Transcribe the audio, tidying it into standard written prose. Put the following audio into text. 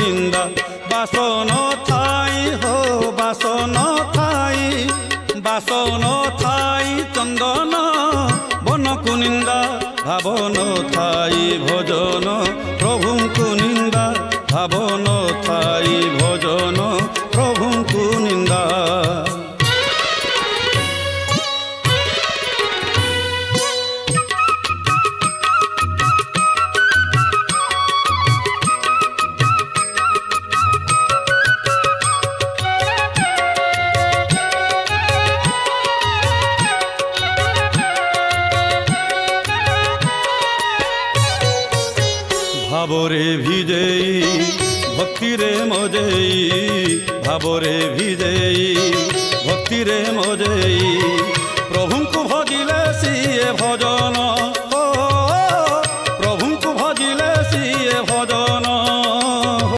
নিন্দা বাসন ঠাই হো বাসন ঠাই বাসন ঠাই চন্দন বনকু নিন্দা ভাবন ঠাই ভজন প্রভুଙ୍କୁ নিন্দা ভাবন ঠাই ভজন প্রভুଙ୍କୁ নিন্দা। ভাবরে ভিজেই ভক্তিরে মজেই ভাবরে ভিজেই ভক্তিরে মজেই প্রভুଙ୍କୁ ভজিলে সিଏ ভজন